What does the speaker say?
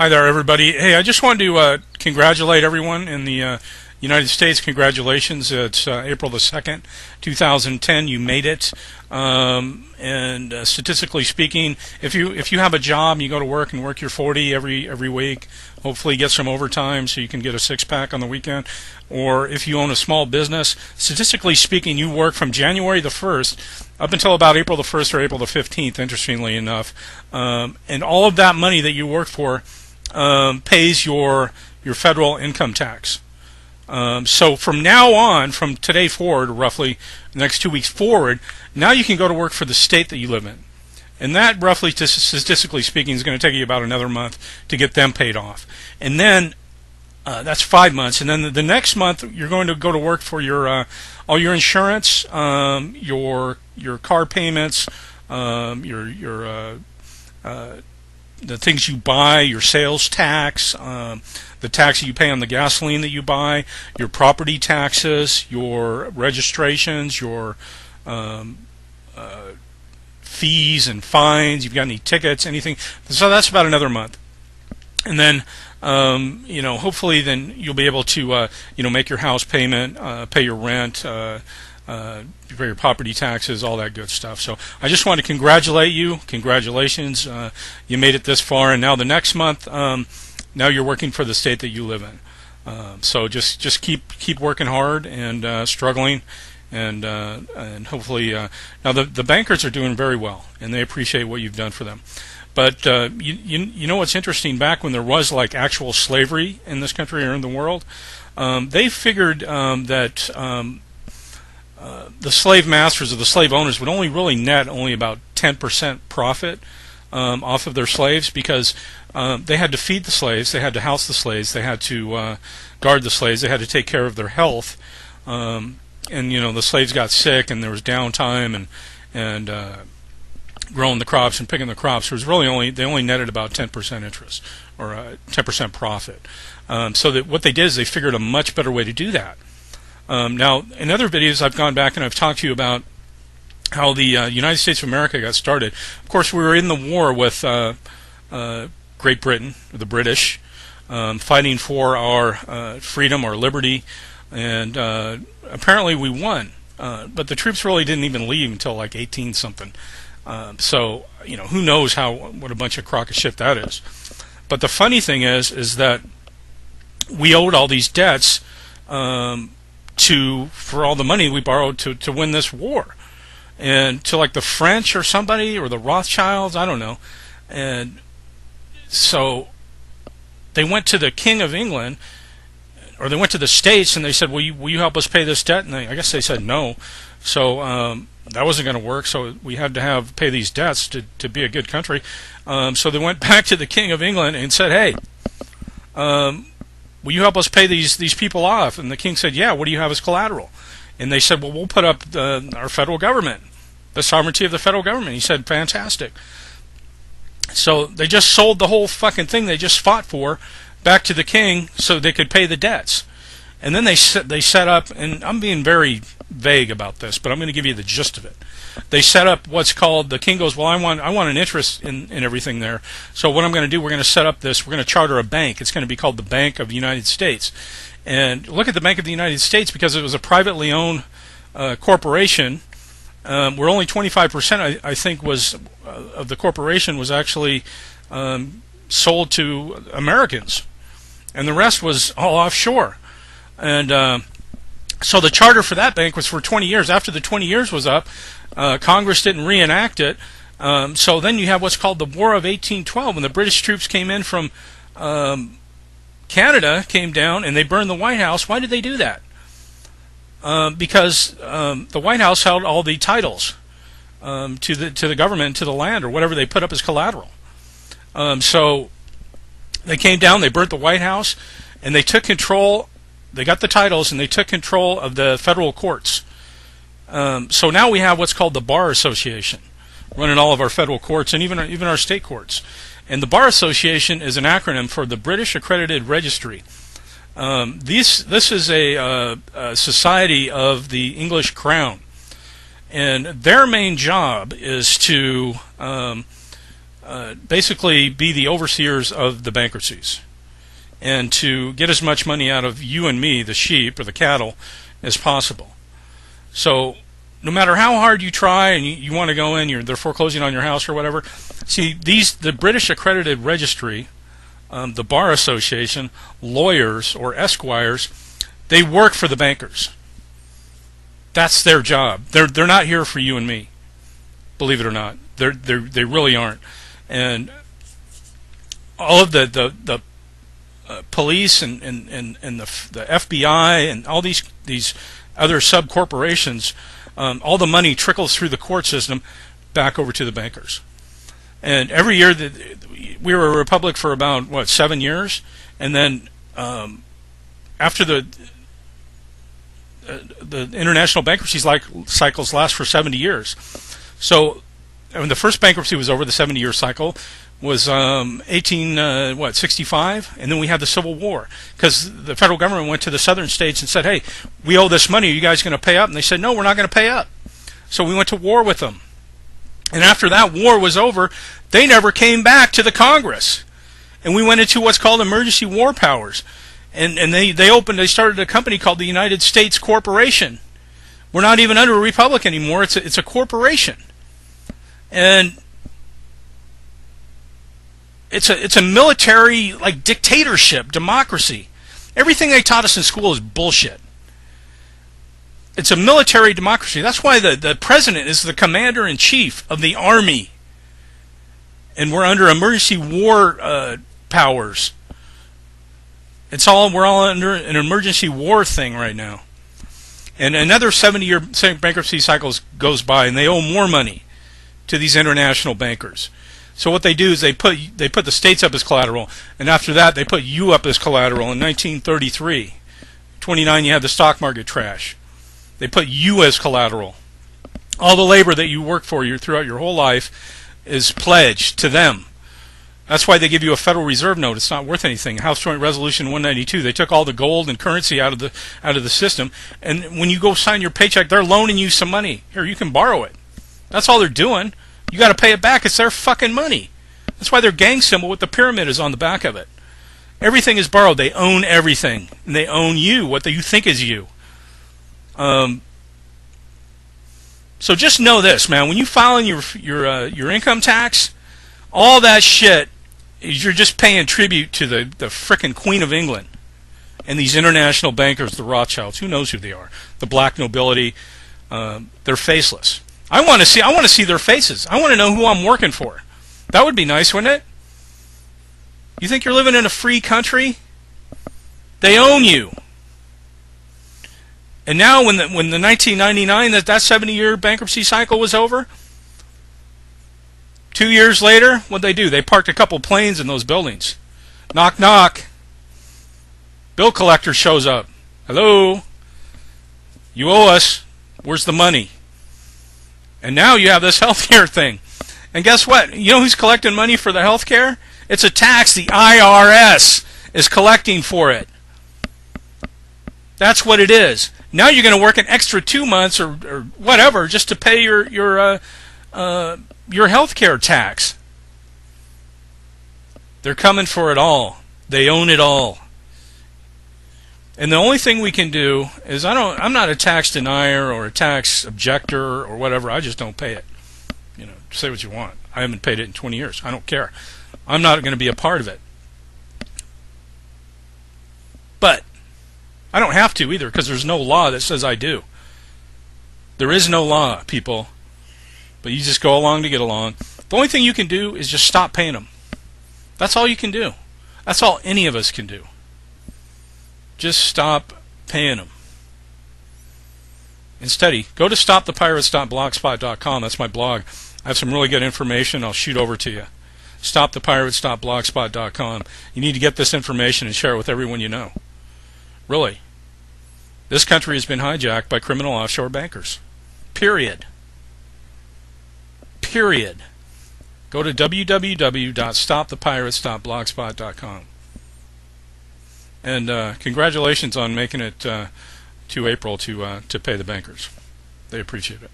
Hi there, everybody. Hey, I just wanted to congratulate everyone in the United States. Congratulations. It's April the 2nd, 2010. You made it. And statistically speaking, if you have a job and you go to work and work your 40 every week, hopefully get some overtime so you can get a six-pack on the weekend, or if you own a small business, statistically speaking, you work from January the 1st up until about April the 1st or April the 15th, interestingly enough, and all of that money that you work for pays your federal income tax. So from now on, from today forward, roughly the next 2 weeks forward, now you can go to work for the state that you live in. And that, roughly, statistically speaking, is going to take you about another month to get them paid off. And then that's 5 months. And then the next month, you're going to go to work for your all your insurance, your car payments, the things you buy, your sales tax, the tax that you pay on the gasoline that you buy, your property taxes, your registrations, your fees and fines. You've got any tickets, anything. So that's about another month. And then, hopefully then you'll be able to, make your house payment, pay your rent, pay your property taxes, all that good stuff. So I just want to congratulate you. Congratulations. You made it this far. And now the next month, now you're working for the state that you live in. So just keep working hard and struggling. And hopefully, now the bankers are doing very well, and they appreciate what you've done for them. But you know what's interesting? Back when there was like actual slavery in this country or in the world, they figured that the slave masters or the slave owners would only really net only about 10% profit off of their slaves, because they had to feed the slaves, they had to house the slaves, they had to guard the slaves, they had to take care of their health. And the slaves got sick, and there was downtime and growing the crops and picking the crops. It was really they only netted about 10% interest or 10% profit. So that what they did is they figured a much better way to do that. Now, in other videos, I've gone back and I've talked to you about how the United States of America got started. Of course, we were in the war with Great Britain, the British, fighting for our freedom, our liberty, and apparently we won. But the troops really didn't even leave until like 18-something. So, who knows what a bunch of crock of shit that is. But the funny thing is that we owed all these debts for all the money we borrowed to win this war, and to like the French or somebody, or the Rothschilds, I don't know. And so they went to the King of England, or they went to the States, and they said, will you help us pay this debt? And I guess they said no. So that wasn't going to work, so we had to pay these debts to be a good country. So they went back to the King of England and said, hey, will you help us pay these people off? And the king said, yeah, what do you have as collateral? And they said, well, we'll put up our federal government, the sovereignty of the federal government. He said, fantastic. So they just sold the whole fucking thing they just fought for back to the king so they could pay the debts. And then they set up, and I'm being very vague about this, but I'm going to give you the gist of it. They set up what's called, the king goes, well, I want an interest in everything there. So what I'm going to do, we're going to set up we're going to charter a bank. It's going to be called the Bank of the United States. And look at the Bank of the United States, because it was a privately owned corporation, where only 25%, I think, of the corporation was actually sold to Americans, and the rest was all offshore. And so the charter for that bank was for 20 years. After the 20 years was up, Congress didn't reenact it. So then you have what's called the War of 1812, when the British troops came in from Canada, came down, and they burned the White House. Why did they do that? Because the White House held all the titles to the government, to the land, or whatever they put up as collateral. So they came down, they burnt the White House, and they took control. They got the titles, and they took control of the federal courts. So now we have what's called the Bar Association running all of our federal courts, and even our state courts. And the Bar Association is an acronym for the British Accredited Registry. This is a society of the English Crown, and their main job is to basically be the overseers of the bankruptcies, and to get as much money out of you and me, the sheep or the cattle, as possible. So no matter how hard you try and you want to go in, they're foreclosing on your house or whatever. See, the British Accredited Registry, the Bar Association, lawyers or esquires, they work for the bankers. That's their job. They're not here for you and me, believe it or not. They really aren't. And all of the police and the FBI and all these other sub corporations, all the money trickles through the court system back over to the bankers. And every year we were a republic for about, what, 7 years, and then after the international bankruptcies cycles last for 70 years. So when the first bankruptcy was over, the 70-year cycle was 1865, and then we had the Civil War, because the federal government went to the southern states and said, hey, we owe this money, are you guys going to pay up? And they said, no, we're not going to pay up. So we went to war with them. And after that war was over, they never came back to the Congress. And we went into what's called emergency war powers. And they started a company called the United States Corporation. We're not even under a republic anymore. It's a corporation. And it's a military, like, dictatorship, democracy. Everything they taught us in school is bullshit. It's a military democracy. That's why the president is the commander-in-chief of the army. And we're under emergency war powers. We're all under an emergency war thing right now. And another 70-year bankruptcy cycle goes by, and they owe more money to these international bankers. So what they do is they put the states up as collateral, and after that they put you up as collateral. In 1933, 29, you had the stock market crash. They put you as collateral. All the labor that you work for throughout your whole life is pledged to them. That's why they give you a Federal Reserve note. It's not worth anything. House Joint Resolution 192. They took all the gold and currency out of the system, and when you go sign your paycheck, they're loaning you some money. Here, you can borrow it. That's all they're doing. You got to pay it back. It's their fucking money. That's why their gang symbol with the pyramid is on the back of it. Everything is borrowed. They own everything, and they own you, what you think is you. So just know this, man. When you file in your income tax, all that shit is you're just paying tribute to the frickin' Queen of England and these international bankers, the Rothschilds. Who knows who they are? The black nobility. They're faceless. I want to see their faces. I want to know who I'm working for. That would be nice, wouldn't it? You think you're living in a free country? They own you. And now when the 1999, that 70-year bankruptcy cycle was over, 2 years later, what'd they do? They parked a couple planes in those buildings. Knock, knock. Bill collector shows up. Hello? You owe us. Where's the money? And now you have this healthcare thing. And guess what? You know who's collecting money for the healthcare? It's a tax. The IRS is collecting for it. That's what it is. Now you're going to work an extra 2 months or whatever just to pay your healthcare tax. They're coming for it all. They own it all. And the only thing we can do is I'm not a tax denier or a tax objector or whatever. I just don't pay it. You know, say what you want. I haven't paid it in 20 years. I don't care. I'm not going to be a part of it. But I don't have to either, because there's no law that says I do. There is no law, people. But you just go along to get along. The only thing you can do is just stop paying them. That's all you can do. That's all any of us can do. Just stop paying them. Instead, go to stopthepirates.blogspot.com. That's my blog. I have some really good information I'll shoot over to you. Stopthepirates.blogspot.com. You need to get this information and share it with everyone you know. Really. This country has been hijacked by criminal offshore bankers. Period. Period. Go to www.stopthepirates.blogspot.com. And congratulations on making it to April to pay the bankers. They appreciate it.